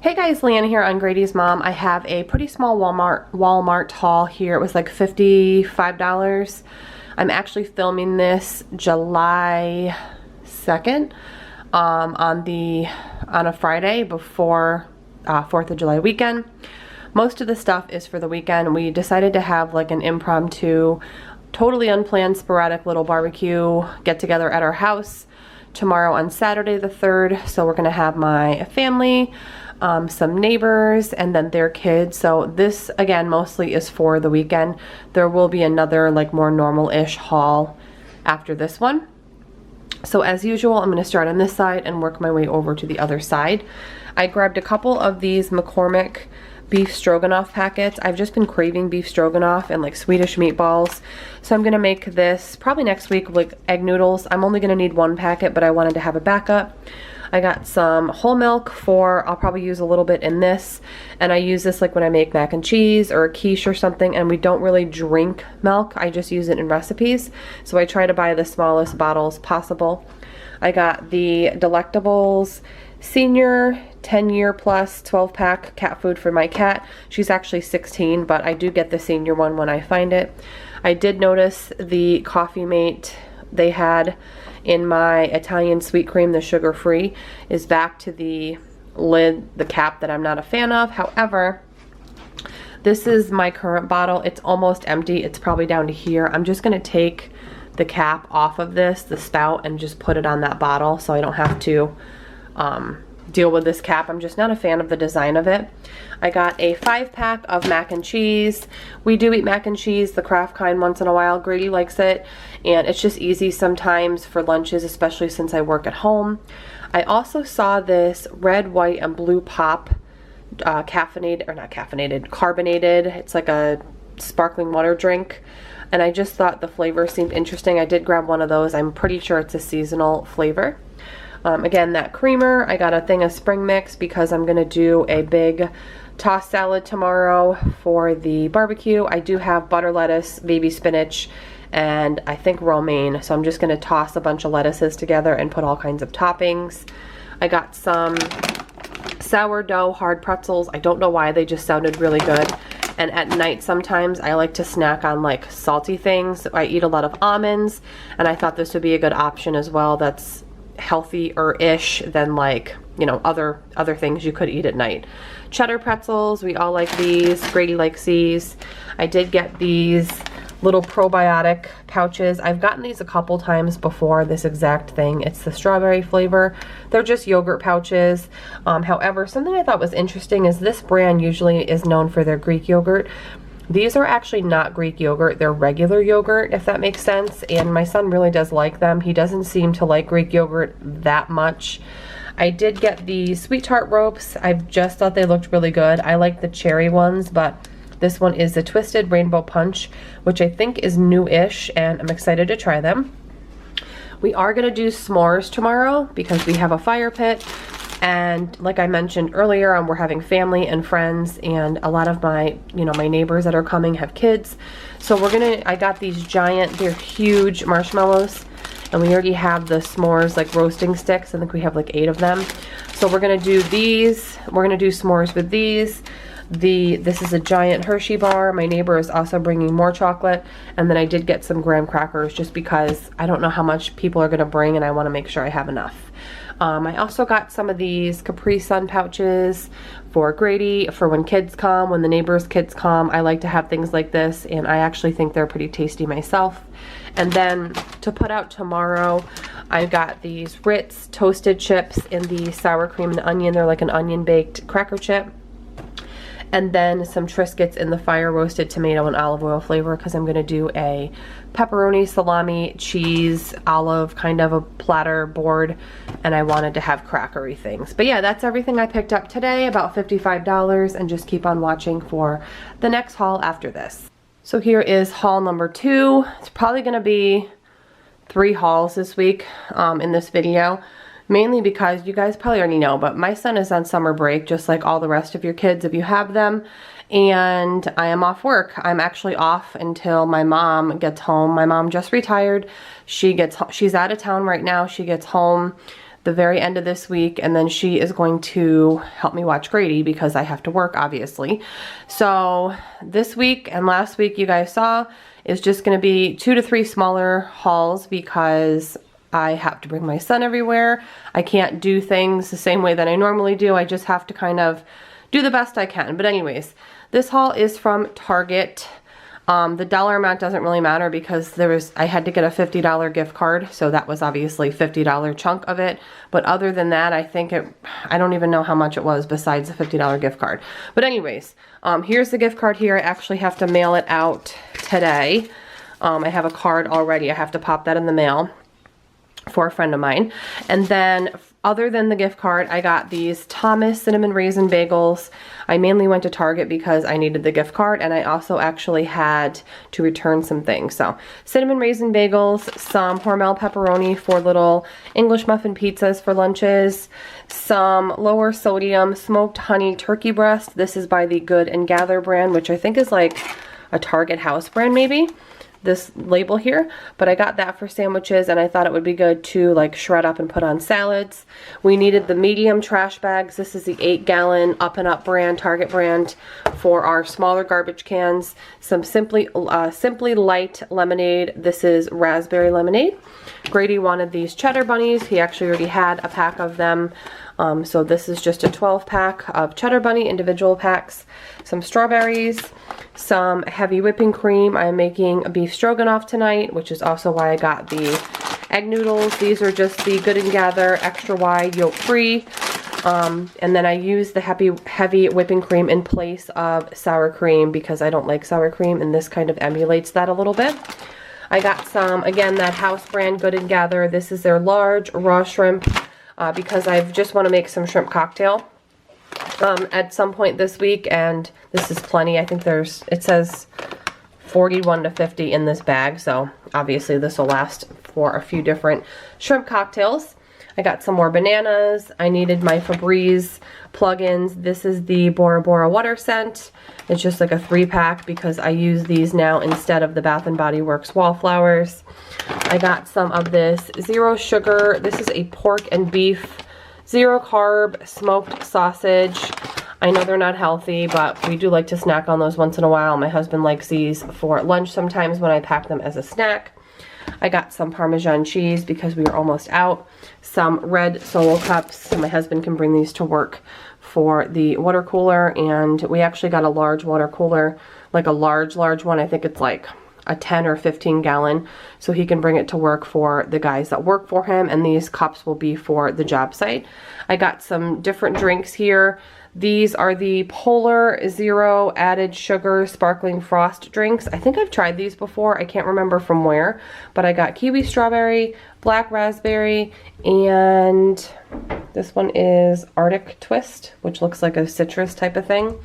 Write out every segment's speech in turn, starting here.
Hey guys, Leanne here on Grady's Mom. I have a pretty small Walmart haul here. It was like $55. I'm actually filming this July 2nd on a Friday before 4th of July weekend. Most of the stuff is for the weekend. We decided to have like an impromptu, totally unplanned, sporadic little barbecue get together at our house tomorrow on Saturday the 3rd. So we're gonna have my family, some neighbors, and then their kids. So this again mostly is for the weekend. There will be another like more normal-ish haul after this one. So as usual, I'm going to start on this side and work my way over to the other side. I grabbed a couple of these McCormick beef stroganoff packets. I've just been craving beef stroganoff and like Swedish meatballs. So I'm going to make this probably next week with like egg noodles. I'm only going to need one packet, but I wanted to have a backup. I got some whole milk I'll probably use a little bit in this, and I use this like when I make mac and cheese or a quiche or something, and we don't really drink milk. I just use it in recipes, so I try to buy the smallest bottles possible. I got the Delectables Senior 10-year plus 12-pack cat food for my cat. She's actually 16, but I do get the senior one when I find it. I did notice the Coffee Mate they had in my Italian sweet cream, the sugar-free, is back to the lid, the cap that I'm not a fan of. However, this is my current bottle. It's almost empty. It's probably down to here. I'm just gonna take the cap off of this, the spout, and just put it on that bottle so I don't have to deal with this cap. I'm just not a fan of the design of it. I got a 5-pack of mac and cheese. We do eat mac and cheese, the Kraft kind, once in a while. Grady likes it, and it's just easy sometimes for lunches, especially since I work at home. I also saw this red, white, and blue pop carbonated. It's like a sparkling water drink, and I just thought the flavor seemed interesting. I did grab one of those. I'm pretty sure it's a seasonal flavor. Again, that creamer, I got a thing of spring mix because I'm going to do a big tossed salad tomorrow for the barbecue. I do have butter lettuce, baby spinach, and I think romaine. So I'm just going to toss a bunch of lettuces together and put all kinds of toppings. I got some sourdough hard pretzels. I don't know why, they just sounded really good. And at night sometimes I like to snack on like salty things. I eat a lot of almonds, and I thought this would be a good option as well. That's healthier-ish than like, you know, other things you could eat at night. Cheddar pretzels, we all like these. Grady likes these. I did get these little probiotic pouches. I've gotten these a couple times before, this exact thing. It's the strawberry flavor. They're just yogurt pouches. However, something I thought was interesting is this brand usually is known for their Greek yogurt. These are actually not Greek yogurt, they're regular yogurt, if that makes sense, and my son really does like them. He doesn't seem to like Greek yogurt that much. I did get the Sweet Tart ropes. I just thought they looked really good. I like the cherry ones, but this one is the Twisted Rainbow Punch, which I think is new-ish, and I'm excited to try them. We are going to do s'mores tomorrow because we have a fire pit. And like I mentioned earlier, we're having family and friends, and a lot of my, my neighbors that are coming have kids. So I got these giant, they're huge marshmallows, and we already have the s'mores like roasting sticks. I think we have like 8 of them. So we're gonna do these. We're gonna do s'mores with these. This is a giant Hershey bar. My neighbor is also bringing more chocolate, and then I did get some graham crackers just because I don't know how much people are gonna bring, and I want to make sure I have enough. I also got some of these Capri Sun pouches for Grady, for when kids come, when the neighbors' kids come. I like to have things like this, and I actually think they're pretty tasty myself. And then to put out tomorrow, I got these Ritz toasted chips in the sour cream and onion. They're like an onion baked cracker chip. And then some Triscuits in the fire roasted tomato and olive oil flavor, because I'm going to do a pepperoni, salami, cheese, olive kind of a platter board, and I wanted to have crackery things. But yeah, that's everything I picked up today, about $55, and just keep on watching for the next haul after this. So here is haul number 2. It's probably going to be 3 hauls this week in this video. Mainly because you guys probably already know, but my son is on summer break just like all the rest of your kids if you have them, and I am off work. I'm actually off until my mom gets home. My mom just retired. She's out of town right now. She gets home the very end of this week, and then she is going to help me watch Grady because I have to work, obviously. So this week and last week, you guys saw, is just going to be 2 to 3 smaller hauls because I have to bring my son everywhere. I can't do things the same way that I normally do. I just have to kind of do the best I can. But anyways, this haul is from Target. The dollar amount doesn't really matter because I had to get a $50 gift card, so that was obviously $50 chunk of it. But other than that, I don't even know how much it was besides the $50 gift card. But anyways, here's the gift card here. I actually have to mail it out today. I have a card already. I have to pop that in the mail for a friend of mine. And then other than the gift card, I got these Thomas cinnamon raisin bagels. I mainly went to Target because I needed the gift card, and I also actually had to return some things. So cinnamon raisin bagels, some Hormel pepperoni for little English muffin pizzas for lunches, some lower sodium smoked honey turkey breast. This is by the Good and Gather brand, which I think is like a Target house brand maybe, this label here. But I got that for sandwiches, and I thought it would be good to like shred up and put on salads. We needed the medium trash bags. This is the 8-gallon Up and Up brand, Target brand, for our smaller garbage cans. Some Simply Light lemonade. This is raspberry lemonade. Grady wanted these cheddar bunnies. He actually already had a pack of them. So this is just a 12-pack of Cheddar Bunny individual packs. Some strawberries, some heavy whipping cream. I'm making a beef stroganoff tonight, which is also why I got the egg noodles. These are just the Good and Gather extra wide yolk free. And then I use the heavy whipping cream in place of sour cream because I don't like sour cream, and this kind of emulates that a little bit. I got some, again, that house brand Good and Gather. This is their large raw shrimp. Because I just want to make some shrimp cocktail at some point this week, and this is plenty. I think it says 41 to 50 in this bag, so obviously this will last for a few different shrimp cocktails. I got some more bananas. I needed my Febreze plugins. This is the Bora Bora water scent. It's just like a 3-pack because I use these now instead of the Bath & Body Works wallflowers. I got some of this zero sugar. This is a pork and beef zero carb smoked sausage. I know they're not healthy, but we do like to snack on those once in a while. My husband likes these for lunch sometimes when I pack them as a snack. I got some Parmesan cheese because we are almost out. Some red Solo cups, so my husband can bring these to work for the water cooler. And we actually got a large water cooler, like a large one. I think it's like a 10 or 15 gallon, so he can bring it to work for the guys that work for him, and these cups will be for the job site. I got some different drinks here. These are the Polar Zero added sugar sparkling frost drinks. I think I've tried these before. I can't remember from where, but I got kiwi strawberry, black raspberry, and this one is Arctic Twist, which looks like a citrus type of thing.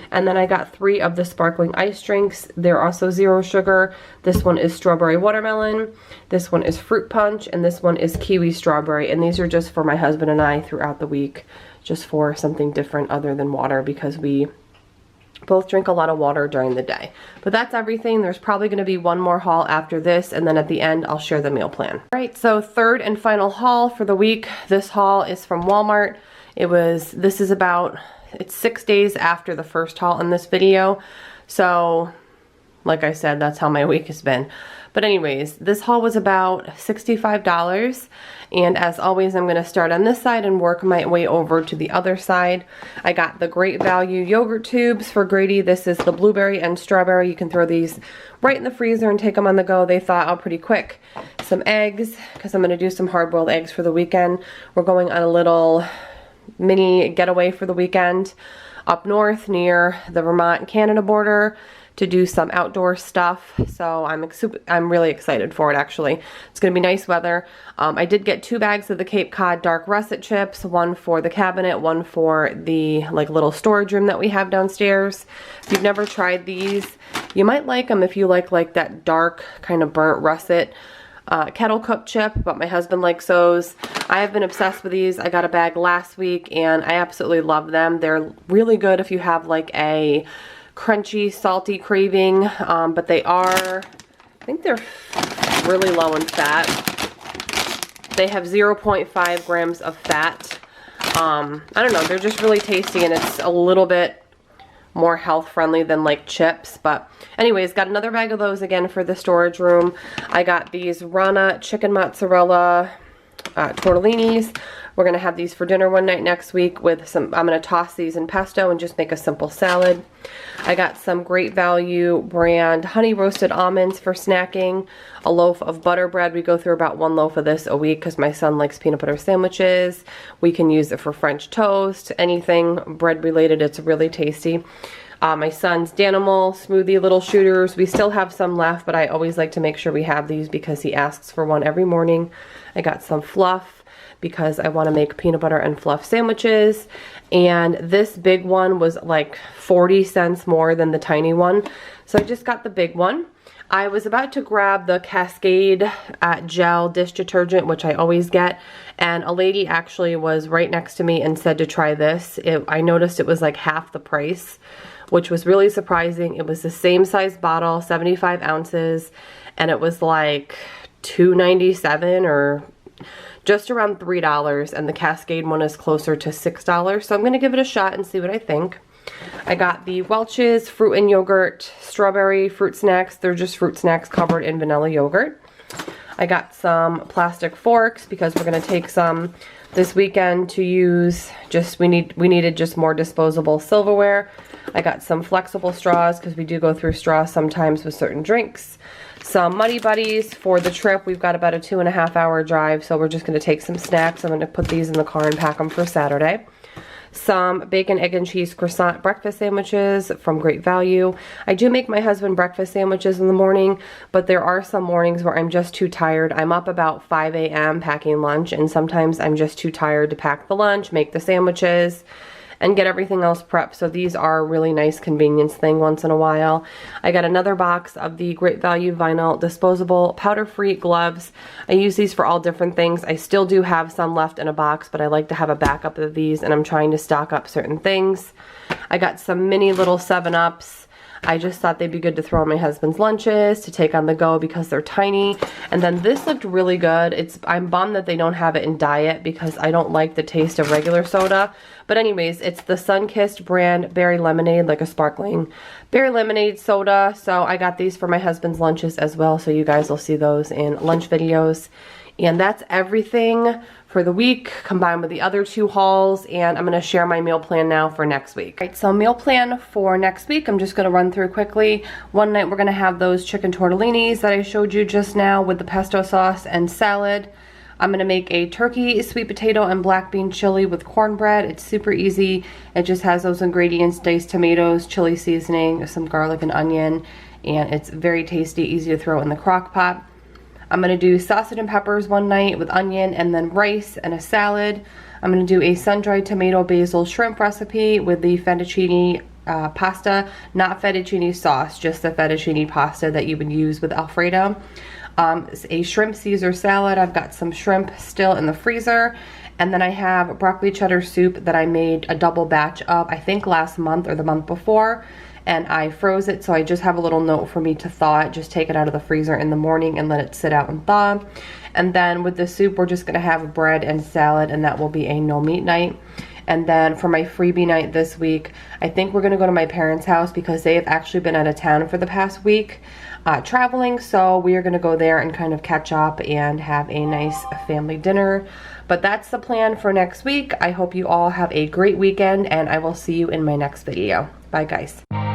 And then I got 3 of the sparkling ice drinks. They're also zero sugar. This one is strawberry watermelon. This one is fruit punch. And this one is kiwi strawberry. And these are just for my husband and I throughout the week, just for something different other than water, because we both drink a lot of water during the day. But that's everything. There's probably going to be one more haul after this, and then at the end I'll share the meal plan. All right, so third and final haul for the week. This haul is from Walmart. It's 6 days after the first haul in this video. So, like I said, that's how my week has been. But anyways, this haul was about $65. And as always, I'm going to start on this side and work my way over to the other side. I got the Great Value yogurt tubes for Grady. This is the blueberry and strawberry. You can throw these right in the freezer and take them on the go. They thaw out pretty quick. Some eggs, because I'm going to do some hard-boiled eggs for the weekend. We're going on a little mini getaway for the weekend up north near the Vermont-Canada border to do some outdoor stuff. So I'm really excited for it, actually. It's going to be nice weather. I did get 2 bags of the Cape Cod dark russet chips, one for the cabinet, one for the little storage room that we have downstairs. If you've never tried these, you might like them if you like that dark kind of burnt russet kettle cooked chip, but my husband likes those. I have been obsessed with these. I got a bag last week and I absolutely love them. They're really good if you have like a crunchy, salty craving, but they are, I think they're really low in fat. They have 0.5 grams of fat. I don't know, they're just really tasty, and it's a little bit more health friendly than like chips. But anyways, got another bag of those again for the storage room. I got these Rana chicken mozzarella tortellinis. We're gonna have these for dinner one night next week with some, I'm gonna toss these in pesto and just make a simple salad. I got some Great Value brand honey roasted almonds for snacking, a loaf of butter bread. We go through about 1 loaf of this a week because my son likes peanut butter sandwiches. We can use it for French toast, anything bread related. It's really tasty. My son's Danimal smoothie little shooters. We still have some left, but I always like to make sure we have these because he asks for one every morning. I got some fluff because I want to make peanut butter and fluff sandwiches. And this big one was like 40 cents more than the tiny one. So I just got the big one. I was about to grab the Cascade gel dish detergent, which I always get. And a lady actually was right next to me and said to try this. I noticed it was like half the price, which was really surprising. It was the same size bottle, 75 ounces, and it was like $2.97 or just around $3, and the Cascade one is closer to $6. So I'm gonna give it a shot and see what I think. I got the Welch's fruit and yogurt strawberry fruit snacks. They're just fruit snacks covered in vanilla yogurt. I got some plastic forks because we're gonna take some this weekend to use. We needed just more disposable silverware. I got some flexible straws because we do go through straws sometimes with certain drinks. Some Muddy Buddies for the trip. We've got about a 2.5-hour drive, so we're just going to take some snacks. I'm going to put these in the car and pack them for Saturday. Some bacon, egg, and cheese croissant breakfast sandwiches from Great Value. I do make my husband breakfast sandwiches in the morning, but there are some mornings where I'm just too tired. I'm up about 5 a.m. packing lunch, and sometimes I'm just too tired to pack the lunch, make the sandwiches, and get everything else prepped. So these are a really nice convenience thing once in a while. I got another box of the Great Value vinyl disposable powder-free gloves. I use these for all different things. I still do have some left in a box, but I like to have a backup of these, and I'm trying to stock up certain things. I got some mini little 7-Ups. I just thought they'd be good to throw in my husband's lunches to take on the go because they're tiny. And then this looked really good. I'm bummed that they don't have it in diet because I don't like the taste of regular soda. But anyways, it's the Sunkissed brand berry lemonade, like a sparkling berry lemonade soda. So I got these for my husband's lunches as well. So you guys will see those in lunch videos. And that's everything for the week combined with the other 2 hauls, and I'm going to share my meal plan now for next week. All right, so meal plan for next week, I'm just going to run through quickly. One night we're going to have those chicken tortellinis that I showed you just now with the pesto sauce and salad. I'm going to make a turkey, sweet potato, and black bean chili with cornbread. It's super easy. It just has those ingredients: diced tomatoes, chili seasoning, some garlic and onion, and it's very tasty, easy to throw in the crock pot. I'm going to do sausage and peppers one night with onion, and then rice and a salad. I'm going to do a sun-dried tomato basil shrimp recipe with the fettuccine pasta, not fettuccine sauce, just the fettuccine pasta that you would use with Alfredo. A shrimp Caesar salad. I've got some shrimp still in the freezer. And then I have broccoli cheddar soup that I made a double batch of, I think last month or the month before. And I froze it, so I just have a little note for me to thaw it. Just take it out of the freezer in the morning and let it sit out and thaw. And then with the soup, we're just gonna have bread and salad, and that will be a no meat night. And then for my freebie night this week, I think we're gonna go to my parents' house because they have actually been out of town for the past week traveling. So we are gonna go there and kind of catch up and have a nice family dinner. But that's the plan for next week. I hope you all have a great weekend, and I will see you in my next video. Bye, guys.